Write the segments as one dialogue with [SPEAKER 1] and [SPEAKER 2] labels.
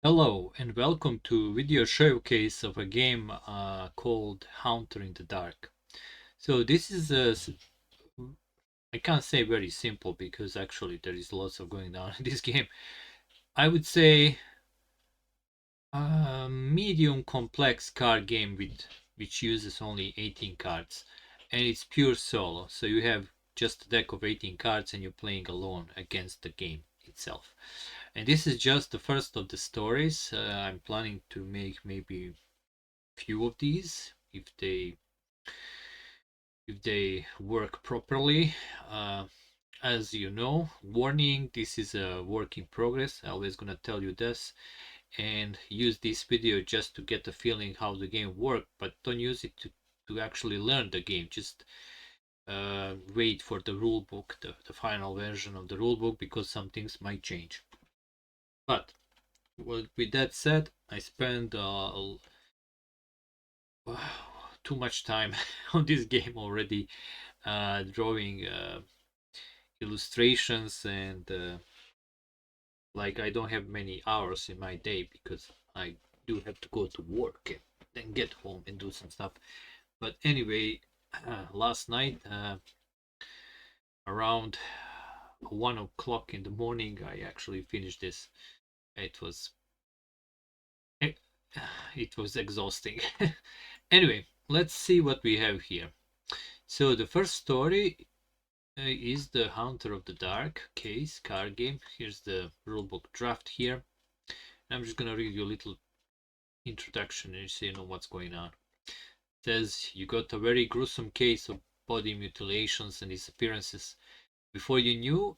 [SPEAKER 1] Hello and welcome to video showcase of a game called Hunter in the Dark. So this is I can't say very simple because actually there is lots of going on in this game. I would say a medium complex card game which uses only 18 cards, and it's pure solo. So you have just a deck of 18 cards and you're playing alone against the game itself. And this is just the first of the stories. I'm planning to make maybe few of these if they work properly. As you know, warning, this is a work in progress. I'm always gonna tell you this, and use this video just to get a feeling how the game works, but don't use it to actually learn the game. Just wait for the rule book, the final version of the rule book, because some things might change. But with that said, I spent too much time on this game already, drawing illustrations, and like I don't have many hours in my day because I do have to go to work and then get home and do some stuff. But anyway, last night around 1 o'clock in the morning, I actually finished this. It was it was exhausting. Anyway, let's see what we have here. So the first story is the Hunter of the Dark case card game. Here's the rulebook draft here. I'm just gonna read you a little introduction and so you know what's going on. It says you got a very gruesome case of body mutilations and disappearances. Before you knew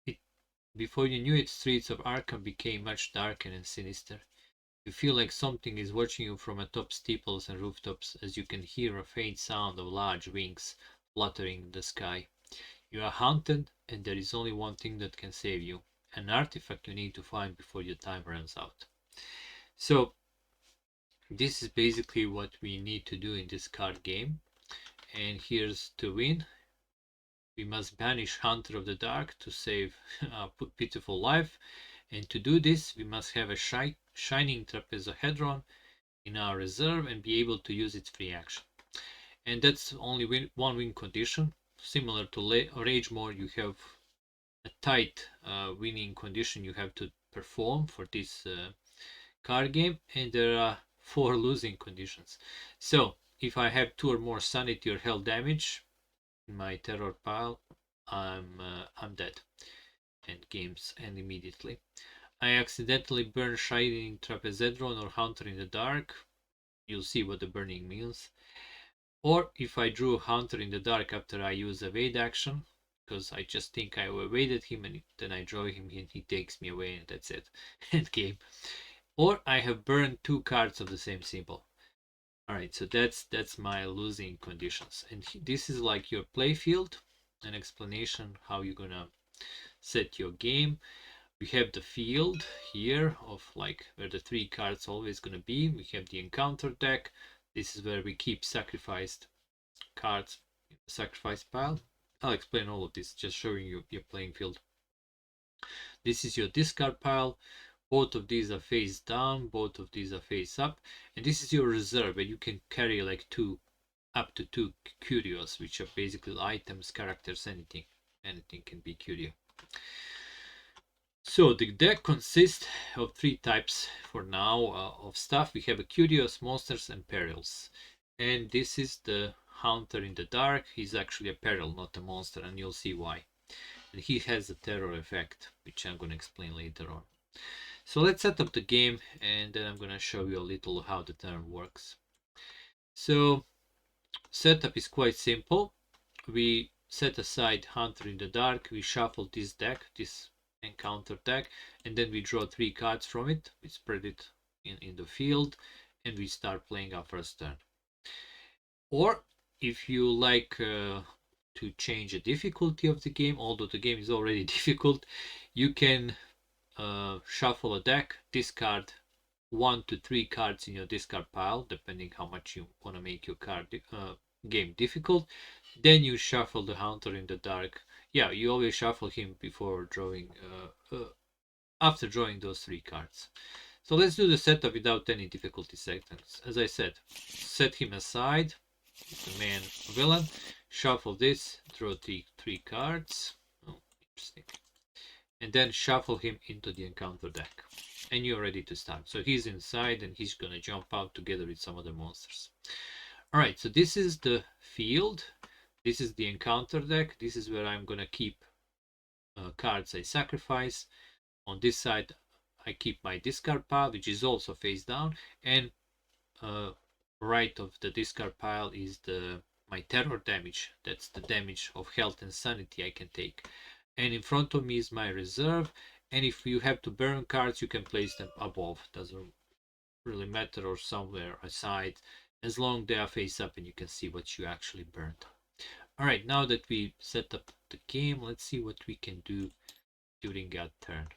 [SPEAKER 1] it, streets of Arkham became much darker and sinister. You feel like something is watching you from atop steeples and rooftops as you can hear a faint sound of large wings fluttering in the sky. You are hunted, and there is only one thing that can save you, an artifact you need to find before your time runs out. So this is basically what we need to do in this card game. And here's to win. We must banish Hunter of the Dark to save a pitiful life. And to do this, we must have a shining trapezohedron in our reserve and be able to use its free action. And that's only one win condition. Similar to Rage Mode, you have a tight winning condition you have to perform for this card game, and there are 4 losing conditions. So if I have 2 or more sanity or health damage in my terror pile, I'm dead, and games end immediately. I accidentally burn Shining Trapezohedron or Hunter in the Dark. You'll see what the burning means. Or if I drew Hunter in the Dark after I use a evade action, because I just think I evaded him and then I draw him and he takes me away and that's it. End game. Or I have burned 2 cards of the same symbol. Alright, so that's my losing conditions. And this is like your play field, an explanation how you're gonna set your game. We have the field here of like where the 3 cards always gonna be. We have the encounter deck. This is where we keep sacrificed cards in the sacrifice pile. I'll explain all of this, just showing you your playing field. This is your discard pile. Both of these are face down, both of these are face up, and this is your reserve, and you can carry like up to 2 curios, which are basically items, characters, anything can be curio. So the deck consists of 3 types for now of stuff. We have a curios, monsters, and perils. And this is the Hunter in the Dark. He's actually a peril, not a monster, and you'll see why. And he has a terror effect, which I'm going to explain later on. So let's set up the game, and then I'm going to show you a little how the turn works. So setup is quite simple. We set aside Hunter in the Dark. We shuffle this deck, this encounter deck, and then we draw 3 cards from it. We spread it in the field, and we start playing our first turn. Or if you like to change the difficulty of the game, although the game is already difficult, you can shuffle a deck, discard 1 to 3 cards in your discard pile, depending how much you want to make your card game difficult. Then you shuffle the Hunter in the Dark. Yeah, you always shuffle him before drawing, after drawing those 3 cards. So let's do the setup without any difficulty settings. As I said, set him aside, the main villain, shuffle this, draw three cards. Oh, interesting. And then shuffle him into the encounter deck. And you're ready to start. So he's inside and he's gonna jump out together with some other monsters. Alright, so this is the field. This is the encounter deck. This is where I'm gonna keep cards I sacrifice. On this side, I keep my discard pile, which is also face down, and right of the discard pile is my terror damage. That's the damage of health and sanity I can take. And in front of me is my reserve. And if you have to burn cards, you can place them above. Doesn't really matter, or somewhere aside, as long they are face up and you can see what you actually burned. All right, now that we set up the game, let's see what we can do during our turn.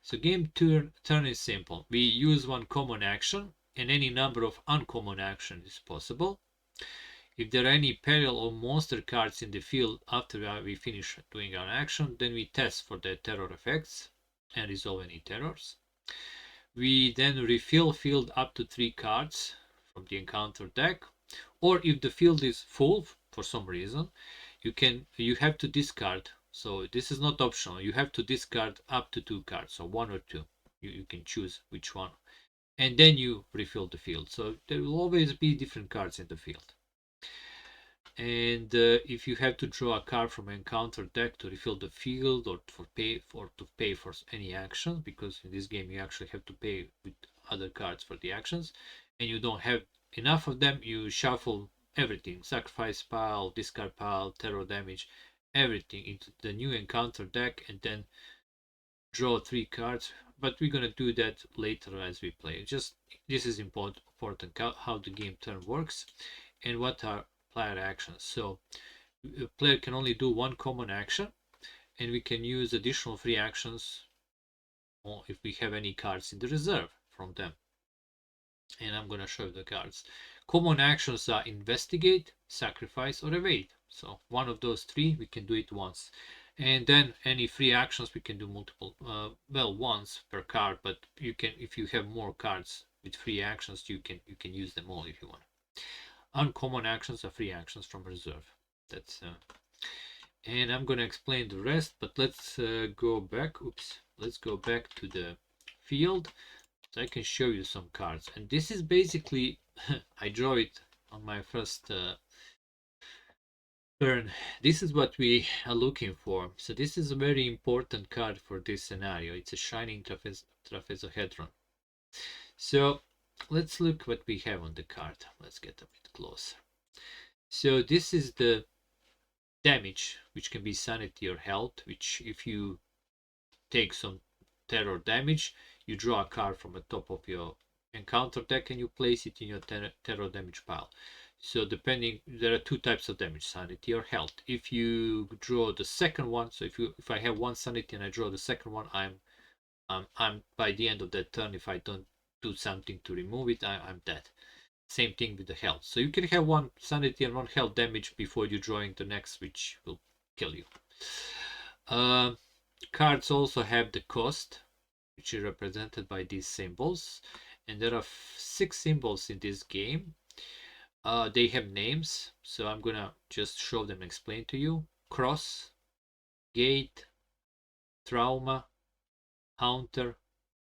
[SPEAKER 1] So game turn is simple. We use one common action and any number of uncommon actions is possible. If there are any peril or monster cards in the field after we finish doing our action, then we test for the terror effects and resolve any terrors. We then refill field up to 3 cards from the encounter deck, or if the field is full for some reason, you have to discard. So this is not optional. You have to discard up to 2 cards, so 1 or 2. You can choose which one, and then you refill the field. So there will always be different cards in the field. And if you have to draw a card from encounter deck to refill the field or to pay for any action, because in this game you actually have to pay with other cards for the actions, and you don't have enough of them, you shuffle everything, sacrifice pile, discard pile, terror damage, everything into the new encounter deck, and then draw 3 cards. But we're gonna do that later as we play. Just this is important how the game turn works and what are player actions. So a player can only do one common action, and we can use additional free actions if we have any cards in the reserve from them. And I'm gonna show you the cards. Common actions are investigate, sacrifice, or evade. So one of those 3 we can do it once. And then any free actions we can do multiple, once per card, but you can, if you have more cards with free actions, you can use them all if you want. Uncommon actions are free actions from reserve. That's and I'm gonna explain the rest, but let's go back. Let's go back to the field so I can show you some cards. And this is basically I draw it on my first turn. This is what we are looking for. So this is a very important card for this scenario. It's a shining trapezohedron. So let's look what we have on the card. Let's get a bit closer. So this is the damage, which can be sanity or health, which if you take some terror damage, you draw a card from the top of your encounter deck and you place it in your terror damage pile. So depending, there are 2 types of damage, sanity or health. If you draw the second one, so if I have 1 sanity and I draw the second one, I'm by the end of that turn, if I don't do something to remove it, I'm dead. Same thing with the health. So you can have 1 sanity and 1 health damage before you drawing the next, which will kill you. Cards also have the cost, which is represented by these symbols, and there are 6 symbols in this game. They have names, so I'm gonna just show them and explain to you. Cross, gate, trauma, haunter,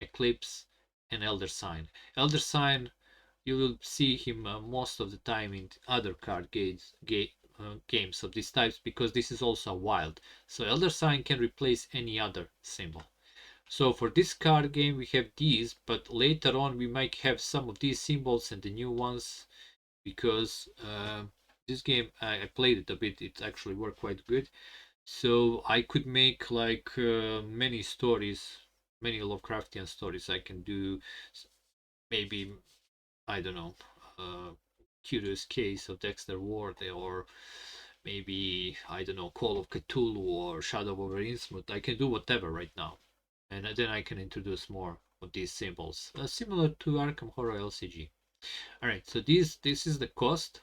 [SPEAKER 1] eclipse, and elder sign. Elder sign, you will see him most of the time in other card games of these types, because this is also wild. So elder sign can replace any other symbol. So for this card game we have these, but later on we might have some of these symbols and the new ones, because this game I played it a bit, it actually worked quite good. So I could make like many stories, many Lovecraftian stories. I can do maybe, I don't know, Curious Case of Dexter Ward, or maybe, I don't know, Call of Cthulhu or Shadow over Innsmouth. I can do whatever right now, and then I can introduce more of these symbols, similar to Arkham Horror LCG. All right, so this is the cost,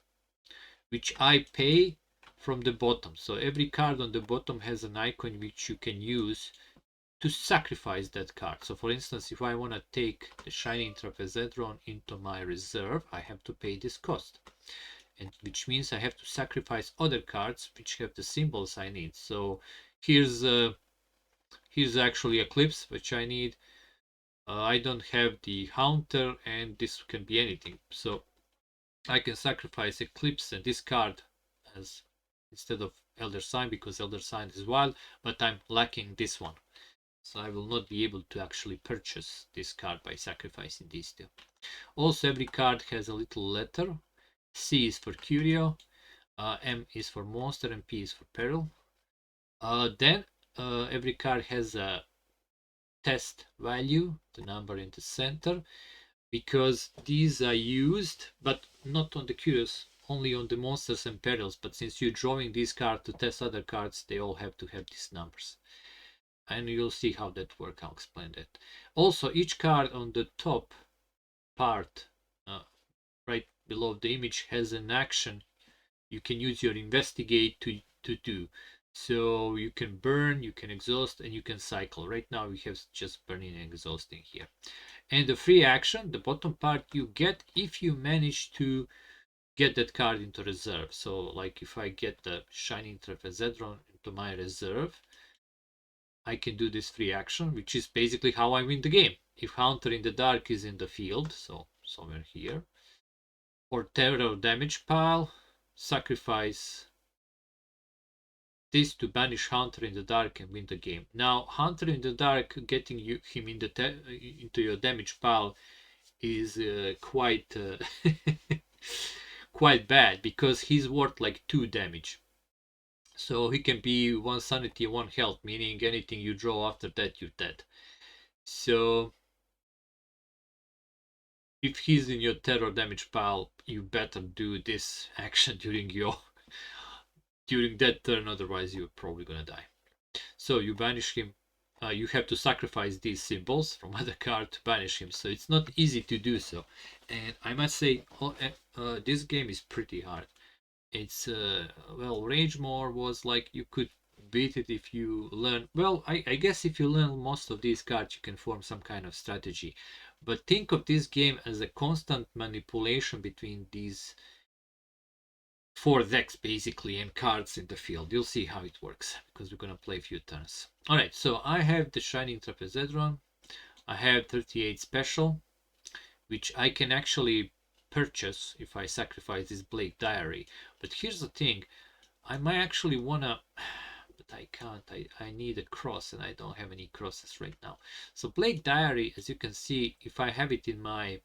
[SPEAKER 1] which I pay from the bottom. So every card on the bottom has an icon which you can use to sacrifice that card. So for instance, if I want to take the Shining Trapezoidron into my reserve, I have to pay this cost, and which means I have to sacrifice other cards which have the symbols I need. So here's actually Eclipse, which I need. I don't have the Haunter, and this can be anything. So I can sacrifice Eclipse and this card as instead of Elder Sign, because Elder Sign is wild, but I'm lacking this one. So I will not be able to actually purchase this card by sacrificing these two. Also, every card has a little letter. C is for Curio, M is for Monster, and P is for Peril. Then every card has a test value, the number in the center, because these are used, but not on the Curios, only on the Monsters and Perils. But since you're drawing these cards to test other cards, they all have to have these numbers. And you'll see how that works. I'll explain that. Also, each card on the top part, right below the image, has an action you can use your investigate to do. So you can burn, you can exhaust, and you can cycle. Right now we have just burning and exhausting here. And the free action, the bottom part, you get if you manage to get that card into reserve. So like if I get the Shining Trapezoidron into my reserve, I can do this free action, which is basically how I win the game. If Haunter in the Dark is in the field, so somewhere here, or terror damage pile, sacrifice this to banish Haunter in the Dark and win the game. Now, Haunter in the Dark, getting him in into your damage pile is quite quite bad, because he's worth like 2 damage. So he can be 1 sanity, 1 health, meaning anything you draw after that, you're dead. So if he's in your terror damage pile, you better do this action during that turn, otherwise you're probably gonna die. So you banish him. You have to sacrifice these symbols from other card to banish him. So it's not easy to do so. And I must say, this game is pretty hard. It's well, Ragemore was like you could beat it if you learn. Well, I guess if you learn most of these cards, you can form some kind of strategy. But think of this game as a constant manipulation between these 4 decks basically and cards in the field. You'll see how it works because we're gonna play a few turns. All right, so I have the Shining Trapezoidron. I have 38 special, which I can actually purchase if I sacrifice this Blake Diary. But here's the thing, I might actually wanna, but I can't. I need a cross, and I don't have any crosses right now. So Blake Diary, as you can see, if I have it in my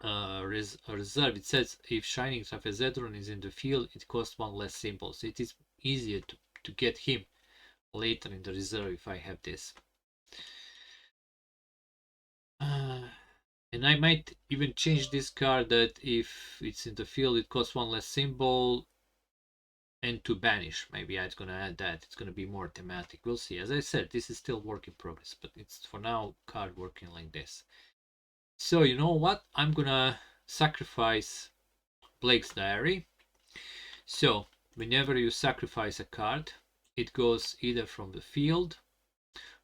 [SPEAKER 1] reserve, it says if Shining Trapezoidron is in the field, it costs 1 less symbol. So it is easier to get him later in the reserve if I have this. And I might even change this card that if it's in the field, it costs 1 less symbol, and to banish. Maybe I'm gonna add that. It's gonna be more thematic. We'll see. As I said, this is still work in progress, but it's for now card working like this. So you know what? I'm gonna sacrifice Blake's Diary. So whenever you sacrifice a card, it goes either from the field,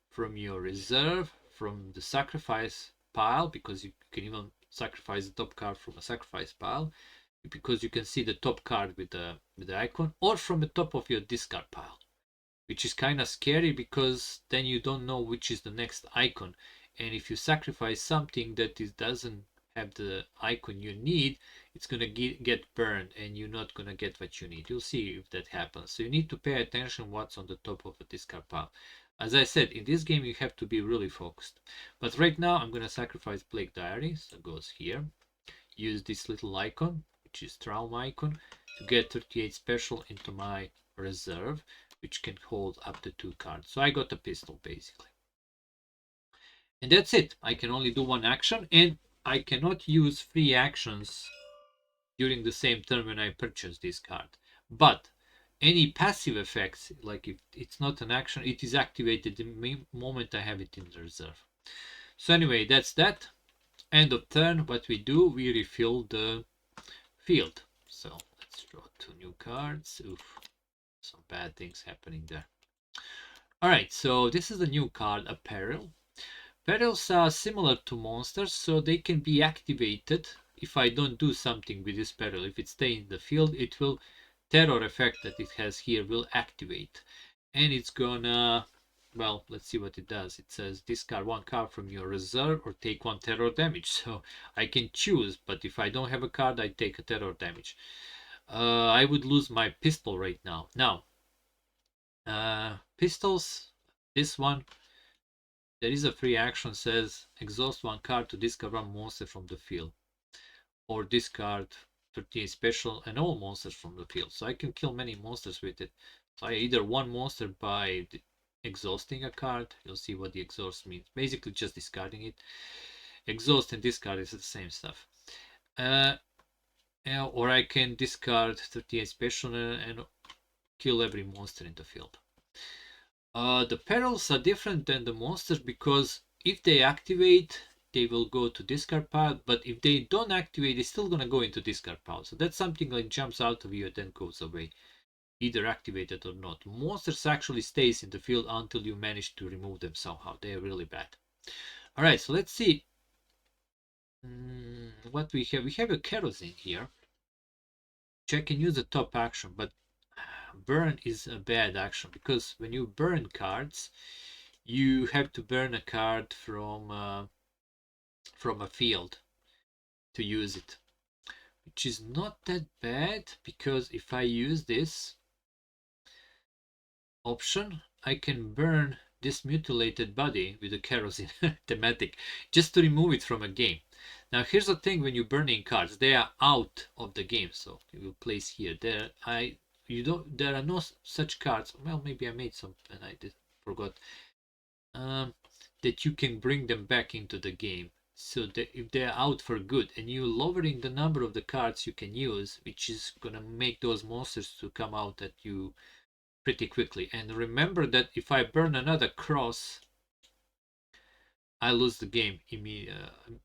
[SPEAKER 1] from your reserve, from the sacrifice pile, because you can even sacrifice the top card from a sacrifice pile, because you can see the top card with the icon, or from the top of your discard pile, which is kind of scary because then you don't know which is the next icon. And if you sacrifice something that doesn't have the icon you need, it's gonna get burned and you're not gonna get what you need. You'll see if that happens. So you need to pay attention what's on the top of the discard pile. As I said, in this game you have to be really focused. But right now I'm gonna sacrifice Blake Diary, so it goes here. Use this little icon, which is trauma icon, to get 38 special into my reserve, which can hold up to 2 cards. So I got a pistol basically. And that's it. I can only do 1 action, and I cannot use free actions during the same turn when I purchase this card. But any passive effects, like if it's not an action, it is activated the moment I have it in the reserve. So anyway, that's that. End of turn. What we do, we refill the field. So let's draw 2 new cards. Oof, some bad things happening there. Alright, so this is the new card, a peril. Perils are similar to monsters, so they can be activated if I don't do something with this peril. If it stays in the field, it will, terror effect that it has here will activate. And it's gonna, well, let's see what it does. It says discard one card from your reserve or take one terror damage. So I can choose, but if I don't have a card, I take a terror damage. I would lose my pistol right now. Now, pistols, this one, there is a free action, says exhaust one card to discard one monster from the field. Or discard 13 special and all monsters from the field. So I can kill many monsters with it. So I either one monster by exhausting a card. You'll see what the exhaust means. Basically just discarding it. Exhaust and discard is the same stuff. Or I can discard 38 special and kill every monster in the field. The perils are different than the monsters because if they activate, they will go to discard pile, but if they don't activate, it's still gonna go into discard pile. So that's something like jumps out of you and then goes away, either activated or not. Monsters actually stays in the field until you manage to remove them somehow. They're really bad. All right, so let's see what we have. We have a kerosene here. Check and use the top action, but burn is a bad action because when you burn cards, you have to burn a card from a field to use it, which is not that bad because if I use this option, I can burn this mutilated body with a kerosene thematic just to remove it from a game. Now here's the thing: when you're burning cards, they are out of the game, so you will place here. There are no such cards. Well, maybe I made some and I forgot. That you can bring them back into the game. So that if they're out for good and you're lowering the number of the cards you can use, which is gonna make those monsters to come out at you pretty quickly. And remember that if I burn another cross, I lose the game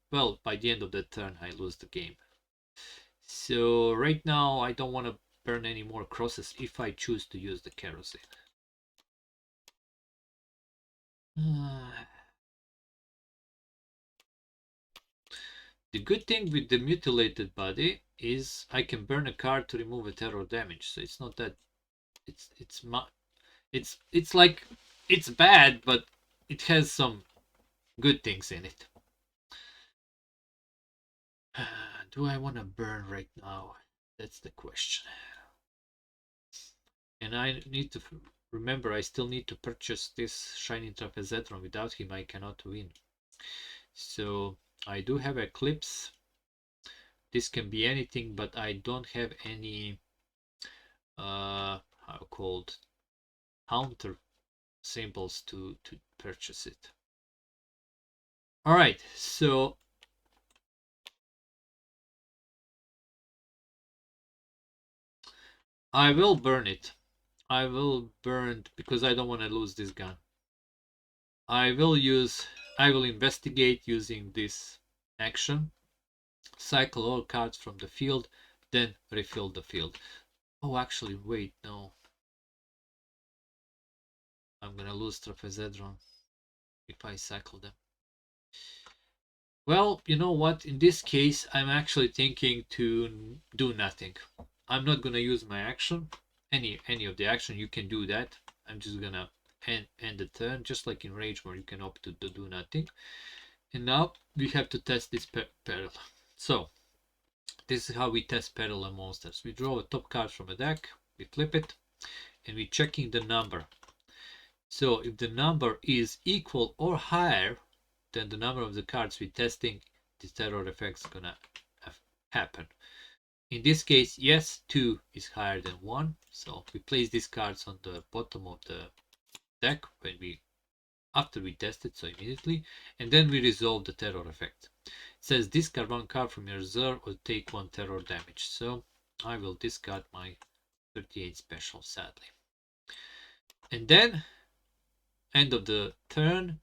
[SPEAKER 1] well, by the end of the turn I lose the game. So right now I don't want to burn any more crosses if I choose to use the kerosene. The good thing with the mutilated body is I can burn a card to remove a terror damage. So it's not that it's like it's bad, but it has some good things in it. Do I want to burn right now? That's the question. And I need to remember I still need to purchase this Shining Trapezetron. Without him I cannot win. So I do have Eclipse. This can be anything, but I don't have any how called counter symbols to purchase it. All right, so I will burn it. I will burn because I don't want to lose this gun. I will investigate using this action. Cycle all cards from the field, then refill the field. Oh, actually, wait, no. I'm gonna lose Trapezetron if I cycle them. Well, you know what? In this case, I'm actually thinking to do nothing. I'm not gonna use my action. Any of the action, you can do that. I'm just gonna end the turn, just like in Rage where you can opt to do nothing. And now we have to test this peril. So this is how we test peril on monsters. We draw a top card from a deck, we flip it, and we're checking the number. So if the number is equal or higher than the number of the cards we're testing, the terror effect's gonna happen. In this case, yes, 2 is higher than 1. So we place these cards on the bottom of the deck after we test it, so immediately, and then we resolve the terror effect. It says discard one card from your reserve or take 1 terror damage. So I will discard my 38 special, sadly. And then, end of the turn,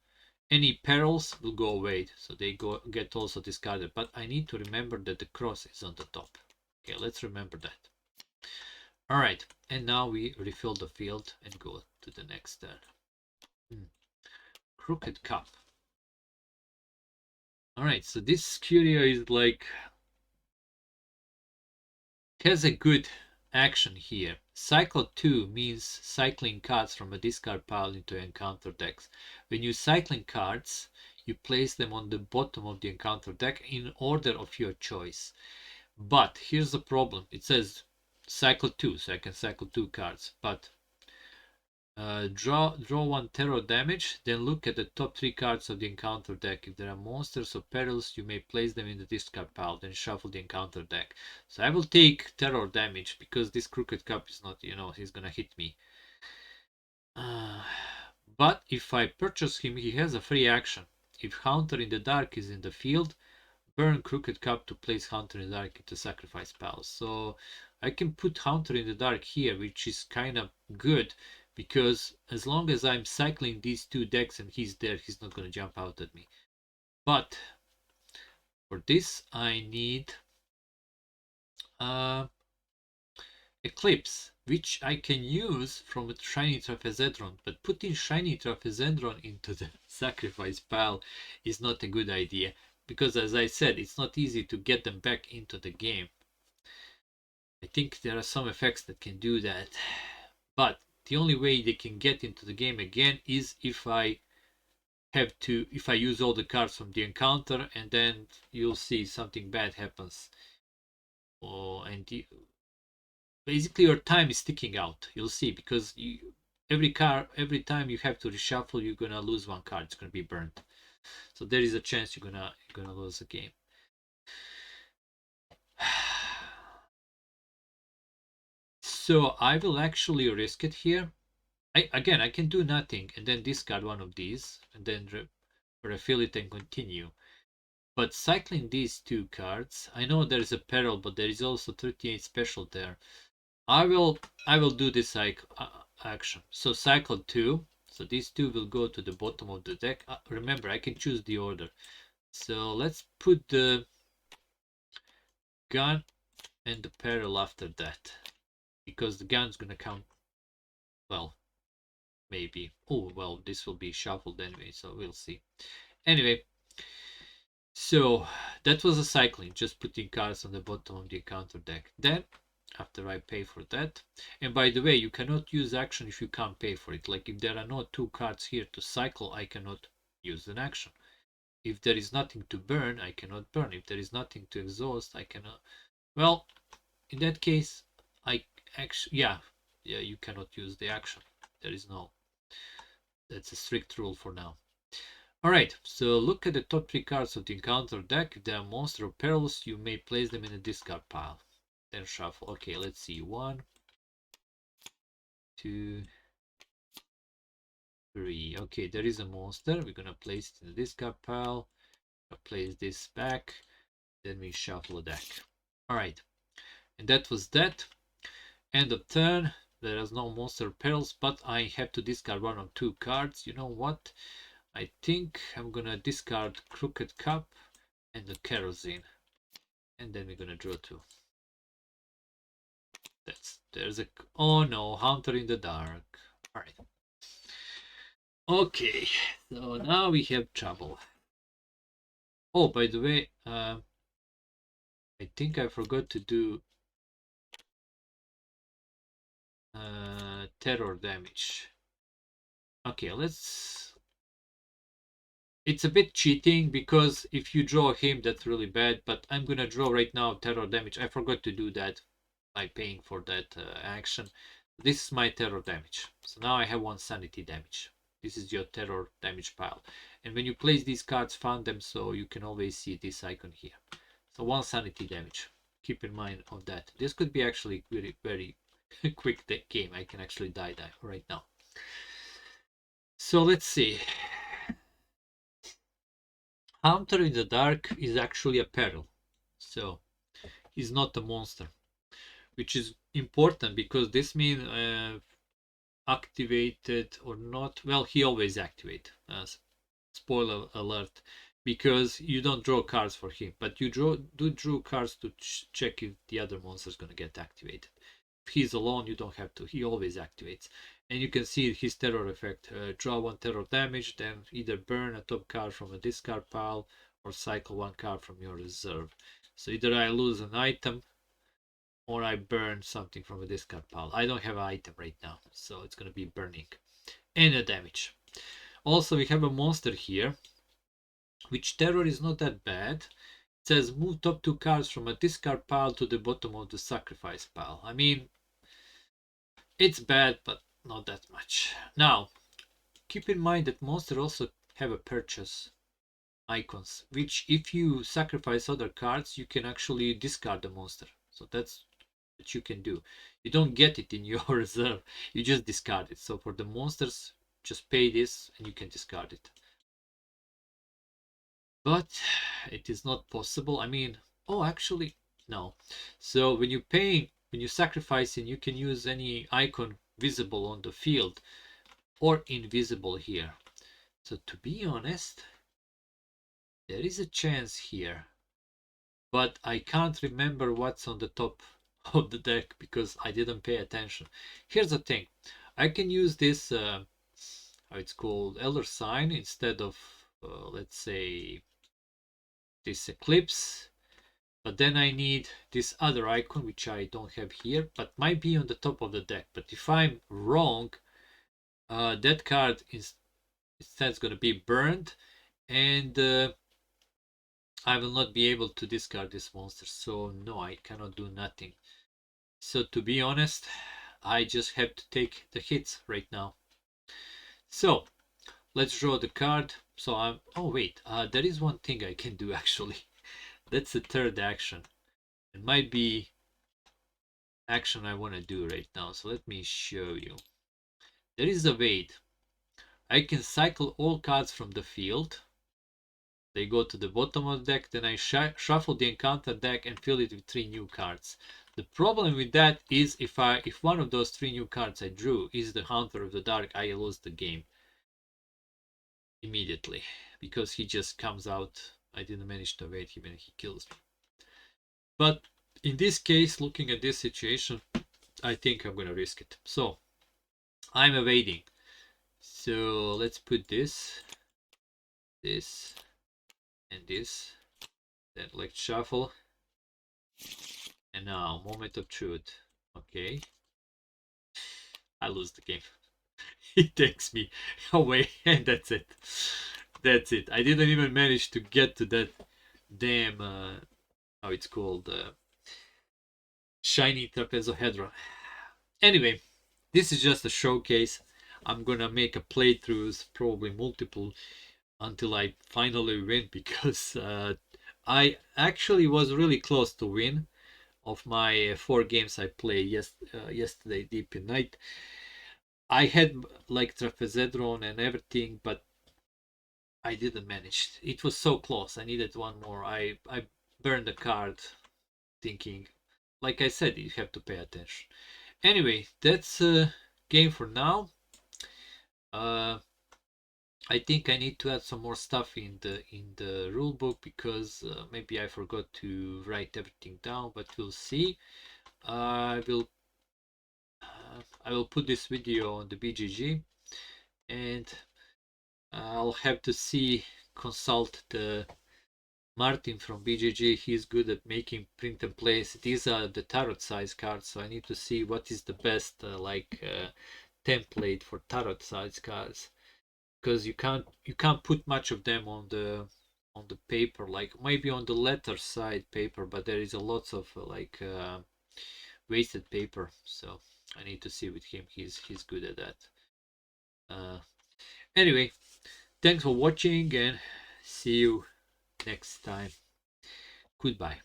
[SPEAKER 1] any perils will go away, so they get also discarded. But I need to remember that the cross is on the top. Okay, let's remember that. All right, and now we refill the field and go to the next turn. Crooked Cup. Alright, so this curio is like has a good action here. Cycle 2 means cycling cards from a discard pile into encounter decks. When you cycling cards, you place them on the bottom of the encounter deck in order of your choice. But here's the problem. It says cycle 2, so I can cycle 2 cards. But draw 1 terror damage, then look at the top 3 cards of the encounter deck. If there are monsters or perils, you may place them in the discard pile, then shuffle the encounter deck. So I will take terror damage because this Crooked Cup is not, he's gonna hit me. But if I purchase him, he has a free action. If Haunter in the Dark is in the field, burn Crooked Cup to place Haunter in the Dark into sacrifice pile. So I can put Haunter in the Dark here, which is kind of good because as long as I'm cycling these 2 decks and he's there, he's not going to jump out at me. But for this, I need Eclipse, which I can use from a Shiny Traphezedron, but putting Shiny Traphezedron into the sacrifice pile is not a good idea, because as I said, it's not easy to get them back into the game. I think there are some effects that can do that, but the only way they can get into the game again is if I use all the cards from the encounter, and then you'll see something bad happens. Basically your time is ticking out. You'll see, because every time you have to reshuffle, you're gonna lose 1 card. It's gonna be burnt. So there is a chance you're gonna lose the game. So I will actually risk it here. I can do nothing and then discard one of these and then refill it and continue. But cycling these 2 cards, I know there is a peril, but there is also 38 special there. I will do this action. So cycle 2. So these 2 will go to the bottom of the deck. Remember, I can choose the order. So let's put the gun and the peril after that, because the gun's gonna count. Well, maybe. Oh well, this will be shuffled anyway, so we'll see. Anyway, so that was a cycling, just putting cards on the bottom of the encounter deck. Then after I pay for that, and by the way, you cannot use action if you can't pay for it. Like if there are no 2 cards here to cycle, I cannot use an action. If there is nothing to burn, I cannot burn. If there is nothing to exhaust, I cannot. Well, in that case, I actually, yeah, you cannot use the action. There is no. That's a strict rule for now. Alright, so look at the top 3 cards of the encounter deck. If they are monster or perils, you may place them in a discard pile. Then shuffle. Okay, let's see. 1, 2, 3. Okay, there is a monster. We're gonna place it in the discard pile. Place this back. Then we shuffle the deck. Alright, and that was that. End of turn. There is no monster perils, but I have to discard 1 or 2 cards. You know what? I think I'm gonna discard Crooked Cup and the Kerosene. And then we're gonna draw 2. There's a, oh no, Hunter in the Dark. Alright. Okay, so now we have trouble. Oh, by the way, I think I forgot to do terror damage. Okay, let's. It's a bit cheating because if you draw him, that's really bad. But I'm gonna draw right now terror damage. I forgot to do that by paying for that action. This is my terror damage. So now I have 1 sanity damage. This is your terror damage pile. And when you place these cards, found them, so you can always see this icon here. So 1 sanity damage. Keep in mind of that. This could be actually very, very quick game. I can actually die right now. So let's see. Hunter in the Dark is actually a peril. So he's not a monster. Which is important because this means activated or not. Well, he always activate. Spoiler alert, because you don't draw cards for him, but you draw cards to check if the other monster is gonna get activated. If he's alone, you don't have to. He always activates. And you can see his terror effect. Draw 1 terror damage, then either burn a top card from a discard pile or cycle 1 card from your reserve. So either I lose an item or I burn something from a discard pile. I don't have an item right now, so it's going to be burning and a damage. Also, we have a monster here, which terror is not that bad. It says move top 2 cards from a discard pile to the bottom of the sacrifice pile. I mean, it's bad, but not that much. Now, keep in mind that monsters also have a purchase icons, which if you sacrifice other cards, you can actually discard the monster. So that's what you can do. You don't get it in your reserve, you just discard it. So for the monsters, just pay this and you can discard it. But it is not possible. I mean, oh, actually, no. So when you're sacrificing, you can use any icon visible on the field or invisible here. So to be honest, there is a chance here, but I can't remember what's on the top of the deck because I didn't pay attention. Here's the thing. I can use this, how it's called, Elder Sign instead of, let's say, this Eclipse. But then I need this other icon, which I don't have here, but might be on the top of the deck. But if I'm wrong, that card is instead going to be burned, and I will not be able to discard this monster. So no, I cannot do nothing. So to be honest, I just have to take the hits right now. So let's draw the card. So I'm, oh wait, there is one thing I can do actually. That's the third action. It might be action I want to do right now. So let me show you. There is a wait. I can cycle all cards from the field. They go to the bottom of the deck. Then I shuffle the encounter deck and fill it with 3 new cards. The problem with that is if one of those 3 new cards I drew is the Hunter of the Dark, I lose the game immediately because he just comes out. I didn't manage to evade him and he kills me. But in this case, looking at this situation, I think I'm gonna risk it. So I'm evading. So let's put this, and this. Then let's shuffle. And now, moment of truth. Okay. I lose the game. He takes me away, and that's it. That's it. I didn't even manage to get to that damn, how it's called, shiny trapezohedron. Anyway, this is just a showcase. I'm gonna make a playthroughs, probably multiple, until I finally win because I actually was really close to win of my 4 games I played yesterday deep in night. I had like trapezohedron and everything, but I didn't manage. It was so close. I needed one more. I burned the card thinking, like I said, you have to pay attention. Anyway, that's a game for now. I think I need to add some more stuff in the rule book because maybe I forgot to write everything down, but we'll see. I will put this video on the BGG, and I'll have to consult the Martin from BGG. He's good at making print and place. These are the tarot size cards, so I need to see what is the best template for tarot size cards, because you can't put much of them on the paper, like maybe on the letter side paper, but there is a lots of wasted paper. So I need to see with him. He's good at that. Anyway, thanks for watching and see you next time. Goodbye.